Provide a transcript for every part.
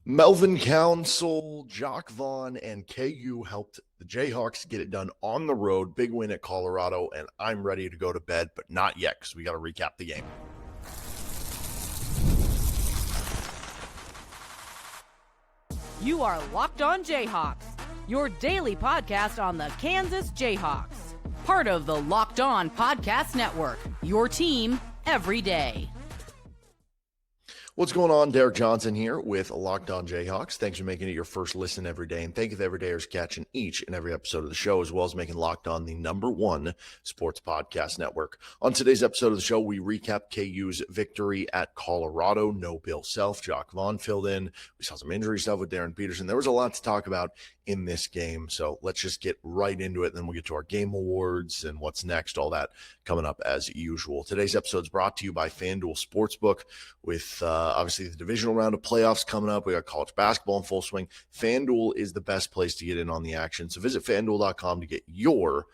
Melvin Council, Jacque Vaughn, and KU helped the Jayhawks get it done on the road. Big win at Colorado, and I'm ready to go to bed, but not yet because we got to recap the game. You are Locked On Jayhawks, your daily podcast on the Kansas Jayhawks. Part of the Locked On Podcast Network, your team every day. What's going on? Derek Johnson here with Locked On Jayhawks. Thanks for making it your first listen every day, and thank you to everydayers catching each and every episode of the show, as well as making Locked On the #1 sports podcast network. On today's episode of the show, we recap KU's victory at Colorado. No Bill Self. Jacque Vaughn filled in. We saw some injury stuff with Darryn Peterson. There was a lot to talk about in this game, so let's just get right into it. Then we'll get to our game awards and what's next, all that coming up as usual. Today's episode is brought to you by FanDuel Sportsbook with obviously the divisional round of playoffs coming up. We got college basketball in full swing. FanDuel is the best place to get in on the action, so visit FanDuel.com to get your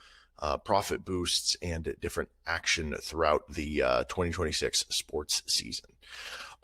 profit boosts and different action throughout the 2026 sports season.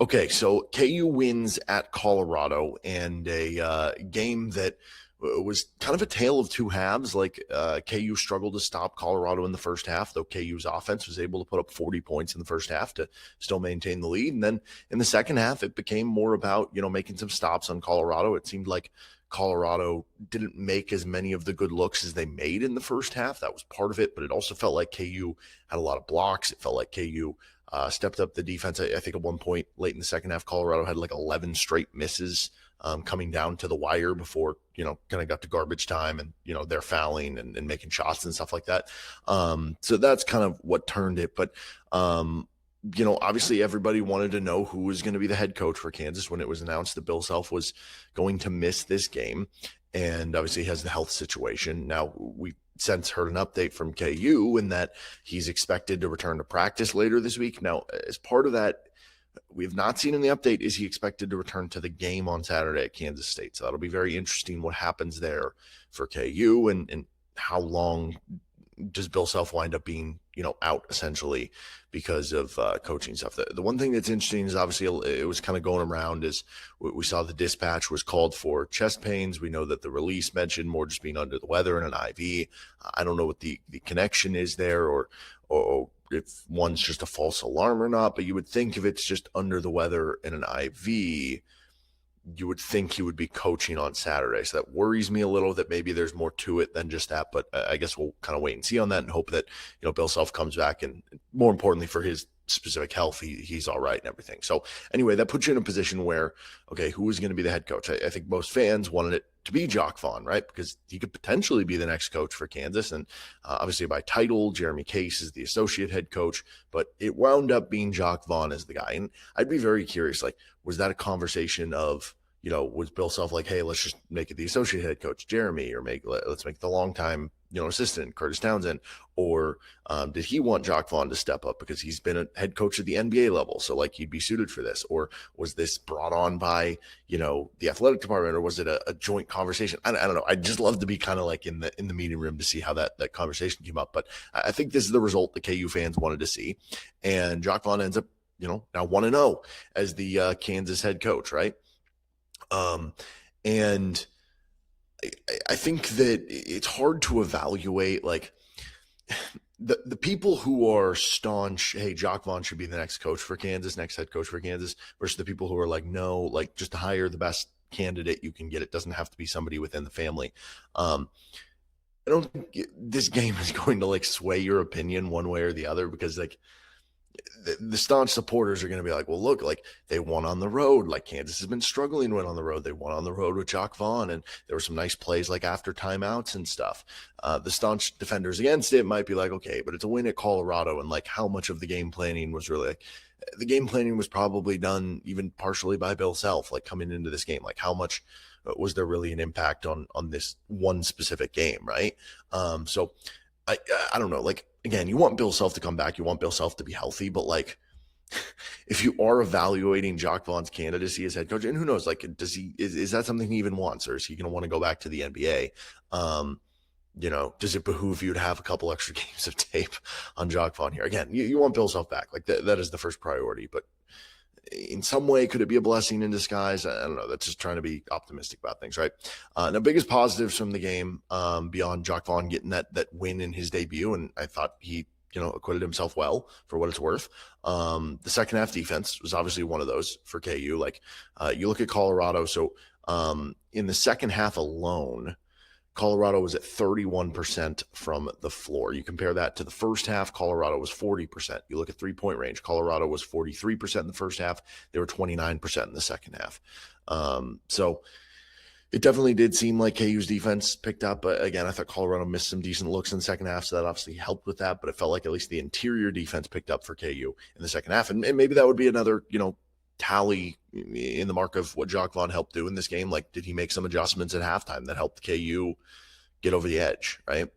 Okay, so KU wins at Colorado, and a game that was kind of a tale of two halves. Like KU struggled to stop Colorado in the first half, though KU's offense was able to put up 40 points in the first half to still maintain the lead. And then in the second half, it became more about, making some stops on Colorado. It seemed like Colorado didn't make as many of the good looks as they made in the first half. That was part of it, but it also felt like KU had a lot of blocks. It felt like KU stepped up the defense. I think at one point late in the second half, Colorado had like 11 straight misses coming down to the wire before, kind of got to garbage time and, they're fouling and making shots and stuff like that. So that's kind of what turned it. But, obviously everybody wanted to know who was going to be the head coach for Kansas when it was announced that Bill Self was going to miss this game. And obviously he has the health situation. Now, we since heard an update from KU in that he's expected to return to practice later this week. Now, as part of that, we have not seen in the update, is he expected to return to the game on Saturday at Kansas State? So that'll be very interesting what happens there for KU and how long does Bill Self wind up being, out essentially because of coaching stuff. The one thing that's interesting is obviously it was kind of going around is we saw the dispatch was called for chest pains. We know that the release mentioned more just being under the weather and an IV. I don't know what the connection is there or if one's just a false alarm or not, but you would think if it's just under the weather and an IV, you would think he would be coaching on Saturday. So that worries me a little that maybe there's more to it than just that, but I guess we'll kind of wait and see on that and hope that, Bill Self comes back and more importantly for his specific health, he's all right and everything. So anyway, that puts you in a position where, okay, who is going to be the head coach? I think most fans wanted it to be Jacque Vaughn, right? Because he could potentially be the next coach for Kansas. And obviously by title, Jeremy Case is the associate head coach, but it wound up being Jacque Vaughn as the guy. And I'd be very curious, like, was that a conversation of, was Bill Self like, hey, let's just make it the associate head coach, Jeremy, or let's make the longtime, assistant, Curtis Townsend, or did he want Jacque Vaughn to step up because he's been a head coach at the NBA level, so like he'd be suited for this, or was this brought on by, the athletic department, or was it a joint conversation? I don't know. I'd just love to be kind of like in the meeting room to see how that conversation came up, but I think this is the result the KU fans wanted to see, and Jacque Vaughn ends up, now 1-0 as the Kansas head coach, right? And I think that it's hard to evaluate like the people who are staunch, hey, Jacque Vaughn should be the next coach for Kansas, next head coach for Kansas, versus the people who are like, no, like just hire the best candidate you can get. It doesn't have to be somebody within the family. I don't think this game is going to like sway your opinion one way or the other, because like the staunch supporters are going to be like, well, look, like they won on the road. Like Kansas has been struggling to win on the road. They won on the road with Jacque Vaughn, and there were some nice plays like after timeouts and stuff. The staunch defenders against it might be like, okay, but it's a win at Colorado, and like how much of the game planning was really like, the game planning was probably done even partially by Bill Self, like coming into this game, like how much was there really an impact on this one specific game, right? So I don't know, like, again, you want Bill Self to come back. You want Bill Self to be healthy, but like, if you are evaluating Jacque Vaughn's candidacy as head coach, and who knows, like, is that something he even wants, or is he going to want to go back to the NBA? Does it behoove you to have a couple extra games of tape on Jacque Vaughn here? Again, you want Bill Self back. Like that is the first priority, but in some way, could it be a blessing in disguise? I don't know. That's just trying to be optimistic about things, right? The biggest positives from the game, beyond Jacque Vaughn getting that win in his debut, and I thought he acquitted himself well for what it's worth. The second half defense was obviously one of those for KU. Like, you look at Colorado. So in the second half alone, Colorado was at 31% from the floor. You compare that to the first half, Colorado was 40%. You look at three-point range, Colorado was 43% in the first half. They were 29% in the second half. So it definitely did seem like KU's defense picked up. But again, I thought Colorado missed some decent looks in the second half, so that obviously helped with that. But it felt like at least the interior defense picked up for KU in the second half. And maybe that would be another, tally in the mark of what Jacque Vaughn helped do in this game. Like, did he make some adjustments at halftime that helped KU get over the edge, right?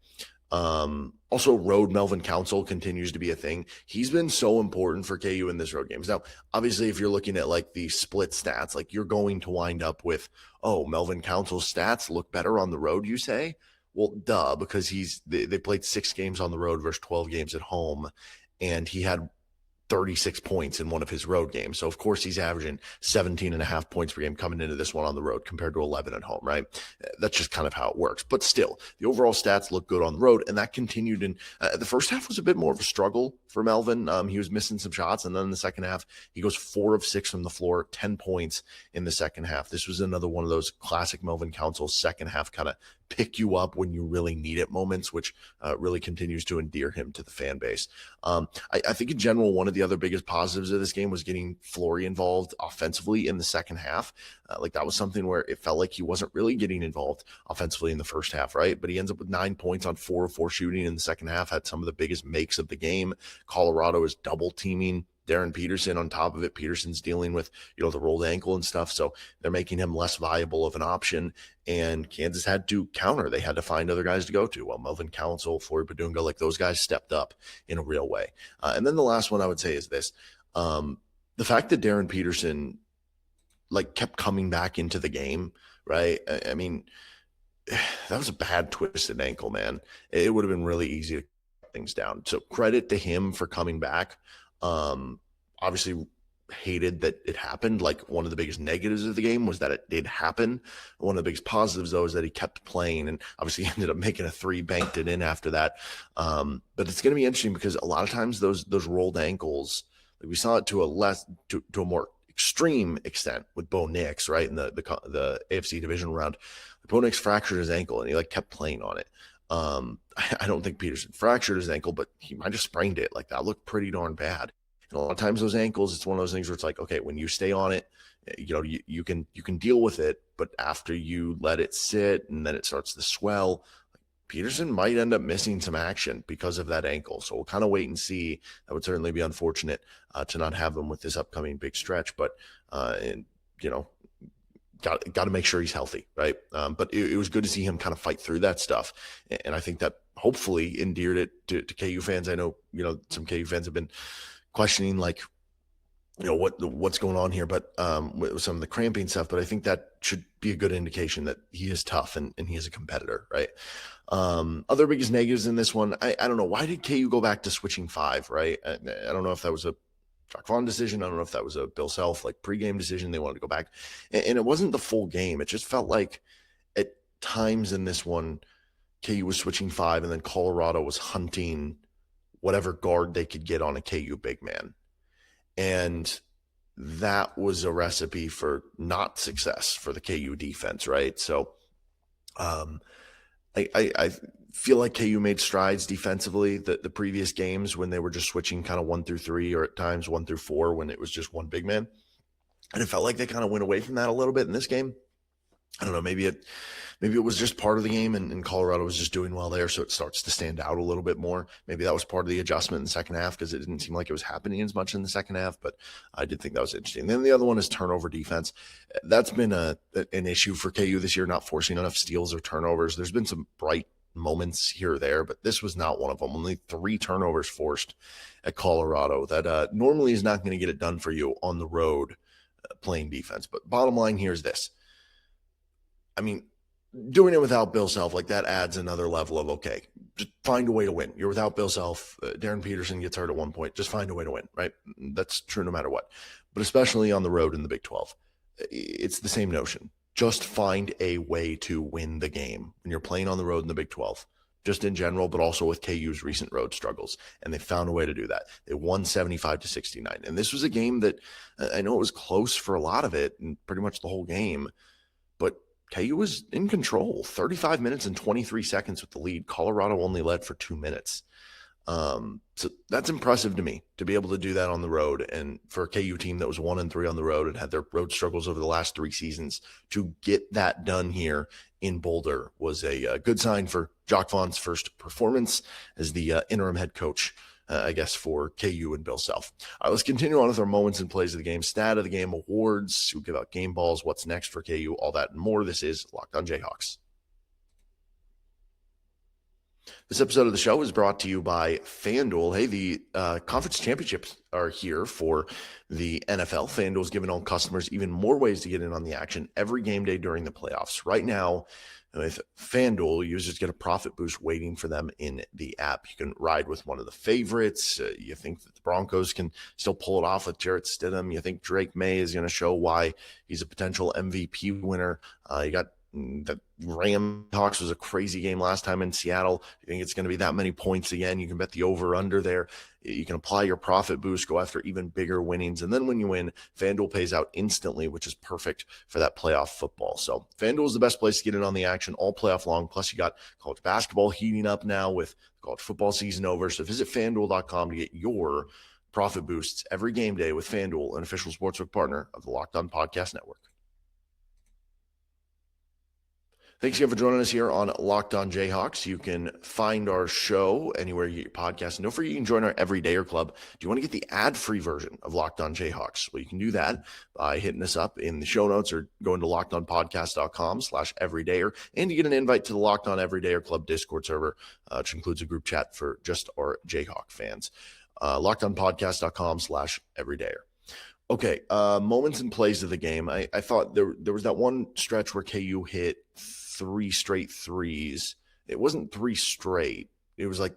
Also, road Melvin Council continues to be a thing. He's been so important for KU in this road games. Now, obviously, if you're looking at like the split stats, like you're going to wind up with, oh, Melvin Council's stats look better on the road, you say? Well, duh, because they played 6 games on the road versus 12 games at home, and he had 36 points in one of his road games. So, of course, he's averaging 17 and a half points per game coming into this one on the road compared to 11 at home, right? That's just kind of how it works. But still, the overall stats look good on the road, and that continued in the first half was a bit more of a struggle for Melvin. He was missing some shots, and then in the second half, he goes 4 of 6 from the floor, 10 points in the second half. This was another one of those classic Melvin Council second half kind of pick you up when you really need it moments, which really continues to endear him to the fan base. I think in general, one of the other biggest positives of this game was getting Flory involved offensively in the second half. Like, that was something where it felt like he wasn't really getting involved offensively in the first half, right? But he ends up with 9 points on 4 of 4 shooting in the second half, had some of the biggest makes of the game. Colorado is double teaming Darryn Peterson on top of it. Peterson's dealing with, the rolled ankle and stuff. So they're making him less viable of an option. And Kansas had to counter. They had to find other guys to go to. Well, Melvin Council, Flory, Bidunga, like those guys stepped up in a real way. And then the last one I would say is this. The fact that Darryn Peterson kept coming back into the game, right? I mean, that was a bad twisted ankle, man. It would have been really easy to cut things down. So credit to him for coming back. Obviously hated that it happened. Like, one of the biggest negatives of the game was that it did happen. One of the biggest positives, though, is that he kept playing and obviously ended up making a 3, banked it in after that. But it's going to be interesting because a lot of times those rolled ankles, like we saw it to a more extreme extent with Bo Nix, right? In the AFC division round, Bo Nix fractured his ankle and he kept playing on it. I don't think Peterson fractured his ankle, but he might have sprained it. Like, that looked pretty darn bad. And a lot of times those ankles, it's one of those things where it's like, okay, when you stay on it, you can deal with it, but after you let it sit and then it starts to swell, Peterson might end up missing some action because of that ankle. So we'll kind of wait and see. That would certainly be unfortunate to not have him with this upcoming big stretch, but got to make sure he's healthy, right? But it was good to see him kind of fight through that stuff. And I think that hopefully endeared it to KU fans. I know, some KU fans have been questioning what's going on here, but with some of the cramping stuff, but I think that should be a good indication that he is tough and he is a competitor, right? Other biggest negatives in this one, I don't know. Why did KU go back to switching 5, right? I don't know if that was a Jacque Vaughn decision. I don't know if that was a Bill Self pregame decision. They wanted to go back, and it wasn't the full game. It just felt like at times in this one, KU was switching 5, and then Colorado was hunting whatever guard they could get on a KU big man. And that was a recipe for not success for the KU defense, right? So I feel like KU made strides defensively the previous games when they were just switching kind of 1 through 3 or at times 1 through 4 when it was just one big man. And it felt like they kind of went away from that a little bit in this game. I don't know, maybe it was just part of the game and Colorado was just doing well there, so it starts to stand out a little bit more. Maybe that was part of the adjustment in the second half because it didn't seem like it was happening as much in the second half, but I did think that was interesting. Then the other one is turnover defense. That's been an issue for KU this year, not forcing enough steals or turnovers. There's been some bright moments here or there, but this was not one of them. Only 3 turnovers forced at Colorado. That normally is not going to get it done for you on the road playing defense. But bottom line here is this. I mean, doing it without Bill Self, that adds another level of, okay, just find a way to win. You're without Bill Self. Darryn Peterson gets hurt at one point. Just find a way to win, right? That's true no matter what. but especially on the road in the Big 12. It's the same notion. Just find a way to win the game when you're playing on the road in the Big 12, just in general, but also with KU's recent road struggles. And they found a way to do that. They won 75-69. And this was a game that I know it was close for a lot of it and pretty much the whole game, but KU was in control. 35 minutes and 23 seconds with the lead. Colorado only led for 2 minutes. So that's impressive to me to be able to do that on the road, and for a KU team that was 1-3 on the road and had their road struggles over the last 3 seasons, to get that done here in Boulder was a good sign for Jacque Vaughn's first performance as the interim head coach, I guess, for KU and Bill Self. All right, let's continue on with our moments and plays of the game, stat of the game, awards, who give out game balls, what's next for KU, all that and more. This is Locked On Jayhawks. This episode of the show is brought to you by FanDuel. Hey, the conference championships are here for the NFL. FanDuel's giving all customers even more ways to get in on the action every game day during the playoffs. Right now, with FanDuel, users get a profit boost waiting for them in the app. You can ride with one of the favorites. You think that the Broncos can still pull it off with Jarrett Stidham. You think Drake May is going to show why he's a potential MVP winner. You got the Jayhawks was a crazy game last time in Seattle. You think it's going to be that many points again? You can bet the over-under there. You can apply your profit boost, go after even bigger winnings. And then when you win, FanDuel pays out instantly, which is perfect for that playoff football. So FanDuel is the best place to get in on the action all playoff long. Plus, you got college basketball heating up now with college football season over. So visit FanDuel.com to get your profit boosts every game day with FanDuel, an official sportsbook partner of the Locked On Podcast Network. Thanks again for joining us here on Locked On Jayhawks. You can find our show anywhere you get your podcast. And don't forget, you can join our Everydayer Club. Do you want to get the ad-free version of Locked On Jayhawks? Well, you can do that by hitting us up in the show notes or going to lockedonpodcast.com/everydayer. And you get an invite to the Locked On Everydayer Club Discord server, which includes a group chat for just our Jayhawk fans. Lockedonpodcast.com/everydayer. Okay, moments and plays of the game. I thought there was that one stretch where KU hit 3 straight threes. It wasn't 3 straight. It was like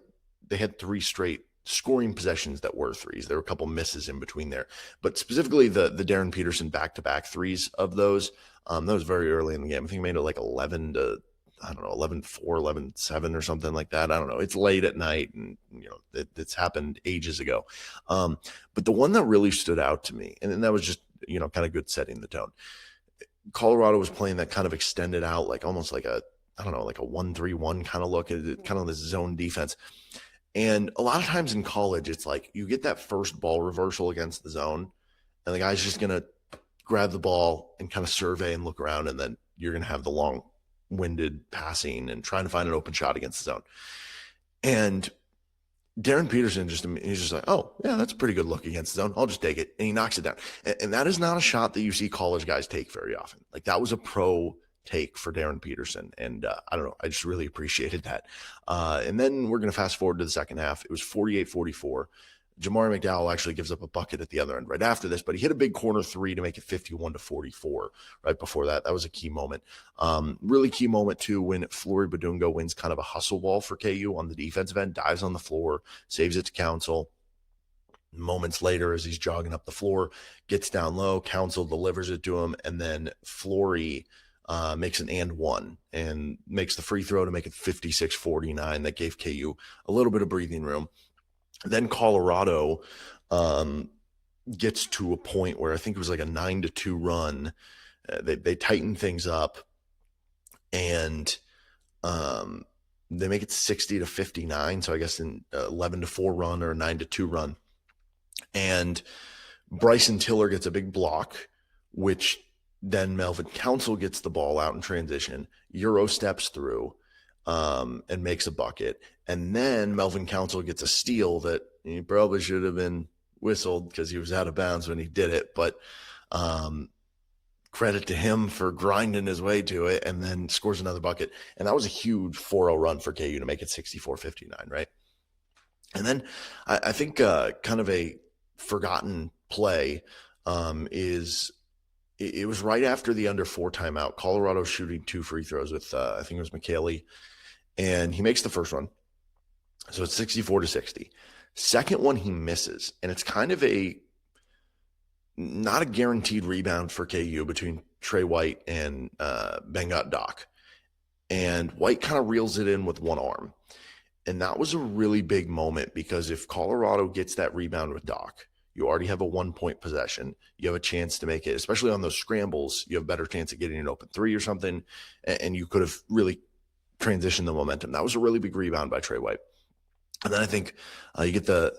they had 3 straight scoring possessions that were threes. There were a couple misses in between there. But specifically the Darryn Peterson back-to-back threes of those, that was very early in the game. I think he made it like 11-4, 11-7 or something like that. I don't know. It's late at night, and it's happened ages ago. But the one that really stood out to me, and that was just kind of good setting the tone. Colorado was playing that kind of extended out, like almost like a 1-3-1 kind of look at it, kind of this zone defense. And a lot of times in college, it's like you get that first ball reversal against the zone, and the guy's just going to grab the ball and kind of survey and look around, and then you're going to have the long-winded passing and trying to find an open shot against the zone. And Darryn Peterson he's just like, oh, yeah, that's a pretty good look against the zone. I'll just take it. And he knocks it down. And that is not a shot that you see college guys take very often. Like, that was a pro take for Darryn Peterson. And I don't know. I just really appreciated that. And then we're going to fast forward to the second half. It was 48-44. Jamari McDowell actually gives up a bucket at the other end right after this, but he hit a big corner 3 to make it 51-44 right before that. That was a key moment. Really key moment, too, when Flory Bidunga wins kind of a hustle ball for KU on the defensive end, dives on the floor, saves it to Council. Moments later, as he's jogging up the floor, gets down low, Council delivers it to him, and then Flory makes an and one and makes the free throw to make it 56-49. That gave KU a little bit of breathing room. Then Colorado gets to a point where I think it was like a 9-2 run. They tighten things up, and they make it 60-59. So I guess an 11-4 run or a 9-2 run. And Bryson Tiller gets a big block, which then Melvin Council gets the ball out in transition. Euro steps through and makes a bucket. And then Melvin Council gets a steal that he probably should have been whistled because he was out of bounds when he did it. But credit to him for grinding his way to it, and then scores another bucket. And that was a huge 4-0 run for KU to make it 64-59, right? And then I think kind of a forgotten play is it was right after the under 4 timeout. Colorado shooting 2 free throws with, I think it was McKaylee, and he makes the first one. So it's 64-60. Second one, he misses. And it's kind of a not a guaranteed rebound for KU between Tre White and Bengot Doc. And White kind of reels it in with one arm. And that was a really big moment because if Colorado gets that rebound with Doc, you already have a 1-point possession. You have a chance to make it, especially on those scrambles. You have a better chance of getting an open three or something. And you could have really transitioned the momentum. That was a really big rebound by Tre White. And then I think you get the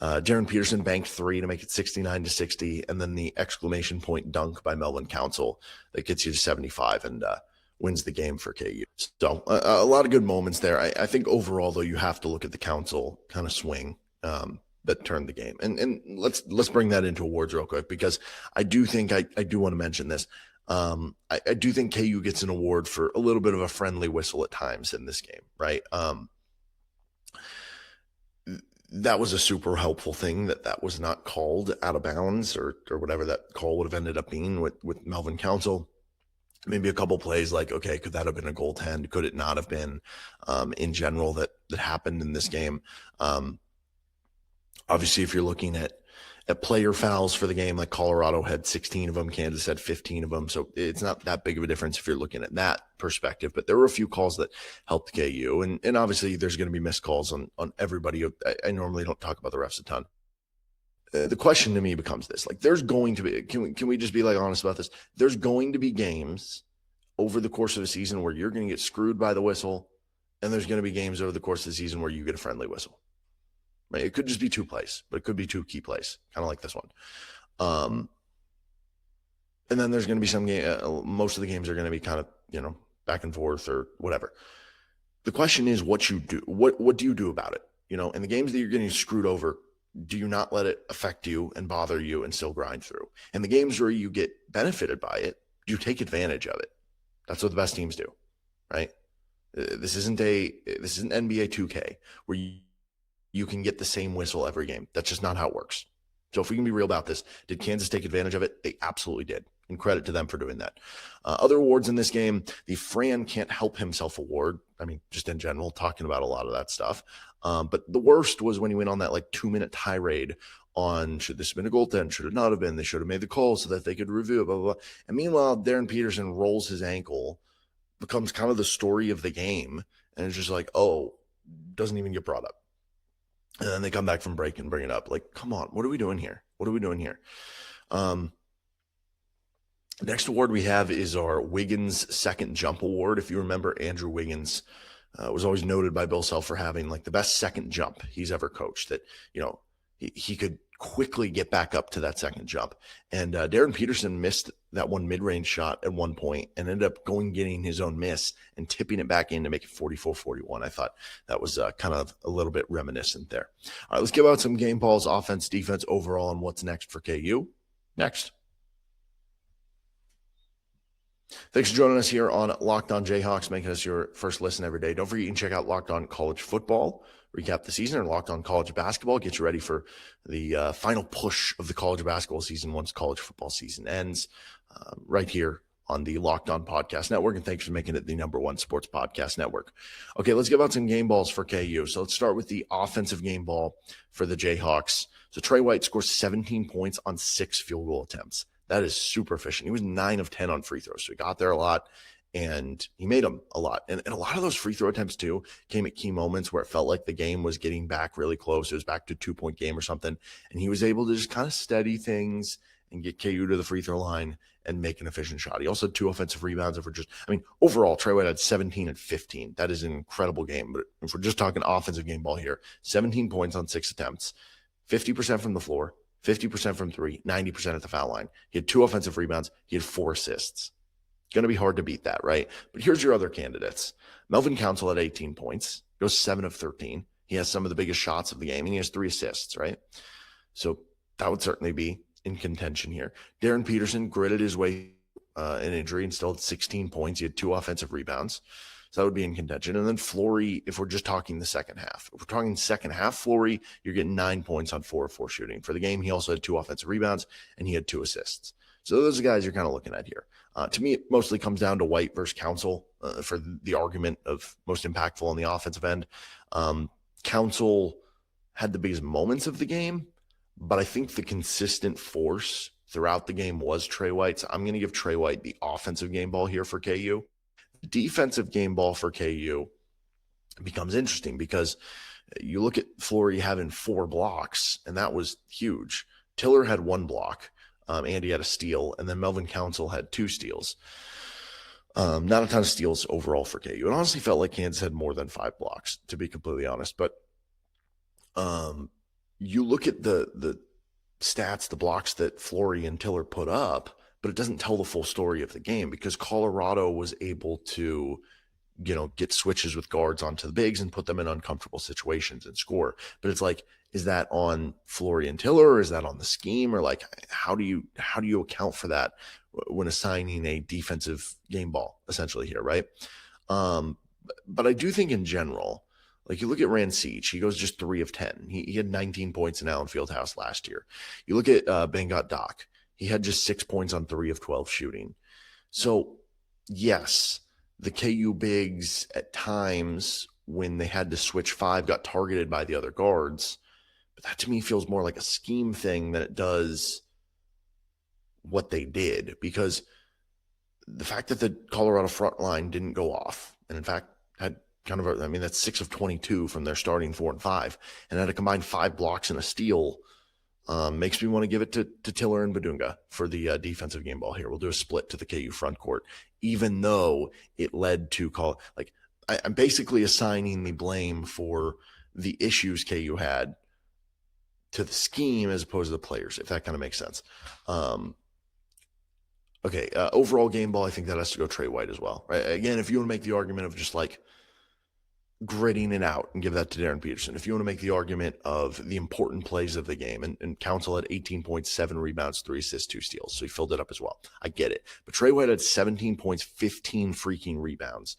Darryn Peterson banked three to make it 69-60. And then the exclamation point dunk by Melvin Council that gets you to 75 and wins the game for KU. So a lot of good moments there. I think overall, though, you have to look at the Council kind of swing that turned the game. And let's bring that into awards real quick, because I do think I do want to mention this. I do think KU gets an award for a little bit of a friendly whistle at times in this game, right? That was a super helpful thing that was not called out of bounds or whatever that call would have ended up being with Melvin Council. Maybe a couple plays like, okay, could that have been a goaltend? Could it not have been in general that happened in this game? Obviously, if you're looking at player fouls for the game, like Colorado had 16 of them, Kansas had 15 of them. So it's not that big of a difference if you're looking at that perspective. But there were a few calls that helped KU. And obviously, there's going to be missed calls on everybody. I normally don't talk about the refs a ton. The question to me becomes this: like, there's going to be, can we just be like honest about this? There's going to be games over the course of a season where you're going to get screwed by the whistle, and there's going to be games over the course of the season where you get a friendly whistle. Right? It could just be two plays, but it could be two key plays, kind of like this one. And then there's going to be some game. Most of the games are going to be kind of back and forth or whatever. The question is what you do. What do you do about it? In the games that you're getting screwed over, do you not let it affect you and bother you and still grind through? And the games where you get benefited by it, do you take advantage of it? That's what the best teams do, right? This isn't NBA 2K where you can get the same whistle every game. That's just not how it works. So if we can be real about this, did Kansas take advantage of it? They absolutely did. And credit to them for doing that. Other awards in this game, the Fran Can't Help Himself award. I mean, just in general, talking about a lot of that stuff. But the worst was when he went on that 2-minute tirade on should this have been a goaltend, should it not have been, they should have made the call so that they could review it, blah, blah, blah. And meanwhile, Darryn Peterson rolls his ankle, becomes kind of the story of the game, and it's just like, oh, doesn't even get brought up. And then they come back from break and bring it up. Like, come on, what are we doing here? Next award we have is our Wiggins Second Jump Award. If you remember, Andrew Wiggins was always noted by Bill Self for having the best second jump he's ever coached, that, he could quickly get back up to that second jump. And Darryn Peterson missed that one mid-range shot at one point and ended up getting his own miss and tipping it back in to make it 44-41. I thought that was kind of a little bit reminiscent there. All right, let's give out some game balls, offense, defense, overall, and what's next for KU. Next. Thanks for joining us here on Locked On Jayhawks, making us your first listen every day. Don't forget, you can check out Locked On College Football, recap the season, or Locked On College Basketball, get you ready for the final push of the college basketball season once college football season ends, right here on the Locked On Podcast Network. And thanks for making it the #1 sports podcast network. Okay, let's give out some game balls for KU. So let's start with the offensive game ball for the Jayhawks. So Tre White scores 17 points on 6 field goal attempts. That is super efficient. He was 9 of 10 on free throws. So he got there a lot and he made them a lot. And a lot of those free throw attempts too came at key moments where it felt like the game was getting back really close. It was back to 2-point game or something. And he was able to just kind of steady things and get KU to the free throw line and make an efficient shot. He also had 2 offensive rebounds. Overall, Tre White had 17 and 15. That is an incredible game. But if we're just talking offensive game ball here, 17 points on 6 attempts, 50% from the floor, 50% from 3, 90% at the foul line. He had 2 offensive rebounds. He had 4 assists. Going to be hard to beat that, right? But here's your other candidates. Melvin Council had 18 points, goes 7 of 13. He has some of the biggest shots of the game, and he has 3 assists, right? So that would certainly be in contention here. Darryn Peterson gritted his way an injury and still had 16 points. He had 2 offensive rebounds. So that would be in contention. And then Flory, if we're just talking the second half. If we're talking second half, Flory, you're getting 9 points on 4 of 4 shooting. For the game, he also had 2 offensive rebounds, and he had 2 assists. So those are the guys you're kind of looking at here. To me, it mostly comes down to White versus Council for the argument of most impactful on the offensive end. Council had the biggest moments of the game, but I think the consistent force throughout the game was Tre White. So I'm going to give Tre White the offensive game ball here for KU. The defensive game ball for KU becomes interesting because you look at Flory having 4 blocks, and that was huge. Tiller had 1 block. Andy had a steal, and then Melvin Council had 2 steals. Not a ton of steals overall for KU. It honestly felt like Kansas had more than 5 blocks, to be completely honest. But you look at the stats, the blocks that Flory and Tiller put up, but it doesn't tell the full story of the game because Colorado was able to, get switches with guards onto the bigs and put them in uncomfortable situations and score. But it's like, is that on Flory and Tiller, or is that on the scheme, or like, how do you account for that when assigning a defensive game ball essentially here, right? But I do think in general, like you look at Rancic, he goes just 3 of 10. He had 19 points in Allen Fieldhouse last year. You look at Bengot Doc, he had just 6 points on 3 of 12 shooting. So yes, the KU bigs at times when they had to switch 5 got targeted by the other guards, but that to me feels more like a scheme thing than it does what they did, because the fact that the Colorado front line didn't go off, and in fact had kind of that's 6 of 22 from their starting 4 and 5, and had a combined 5 blocks and a steal, makes me want to give it to Tiller and Bidunga for the defensive game ball here. We'll do a split to the KU front court, even though it led to I'm basically assigning the blame for the issues KU had to the scheme as opposed to the players, if that kind of makes sense. Okay, overall game ball, I think that has to go Tre White as well, right? Again, if you want to make the argument of just like gritting it out and give that to Darryn Peterson, if you want to make the argument of the important plays of the game, and Council had 18 points, 7 rebounds, 3 assists, 2 steals, so he filled it up as well. I get it. But Tre White had 17 points, 15 freaking rebounds.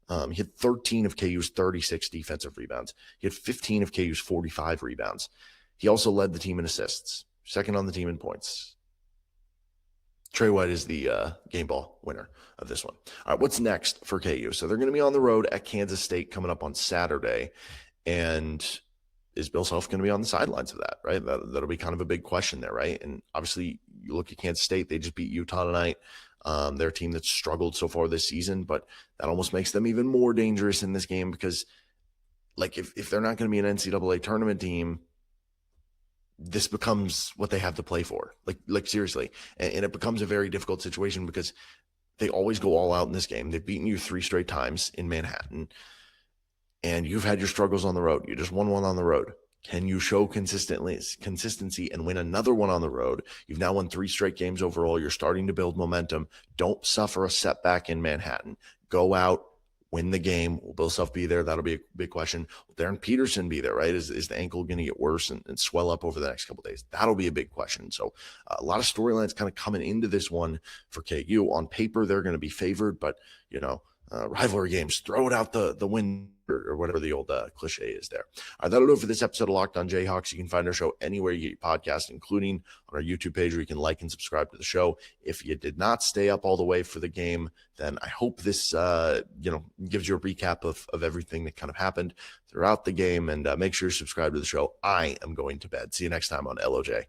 He had 13 of KU's 36 defensive rebounds. He had 15 of KU's 45 rebounds. He also led the team in assists, second on the team in points. Tre White is the game ball winner of this one. All right, what's next for KU? So they're going to be on the road at Kansas State coming up on Saturday. And is Bill Self going to be on the sidelines of that, right? That'll be kind of a big question there, right? And obviously, you look at Kansas State, they just beat Utah tonight. They're a team that's struggled so far this season, but that almost makes them even more dangerous in this game because, like, if they're not going to be an NCAA tournament team, this becomes what they have to play for, like seriously. And it becomes a very difficult situation because they always go all out in this game. They've beaten you 3 straight times in Manhattan, and you've had your struggles on the road. You just won one on the road. Can you show consistency and win another one on the road? You've now won 3 straight games overall. You're starting to build momentum. Don't suffer a setback in Manhattan. Go out, win the game. Will Bill Self be there? That'll be a big question. Will Darryn Peterson be there, right? Is the ankle going to get worse and swell up over the next couple of days? That'll be a big question. So a lot of storylines kind of coming into this one for KU. On paper, they're going to be favored, but, rivalry games, throw it out the window or whatever the old cliche is there. All right, that'll do it for this episode of Locked On Jayhawks. You can find our show anywhere you get your podcast, including on our YouTube page where you can like and subscribe to the show. If you did not stay up all the way for the game, then I hope this, gives you a recap of everything that kind of happened throughout the game, and make sure you subscribe to the show. I am going to bed. See you next time on LOJ.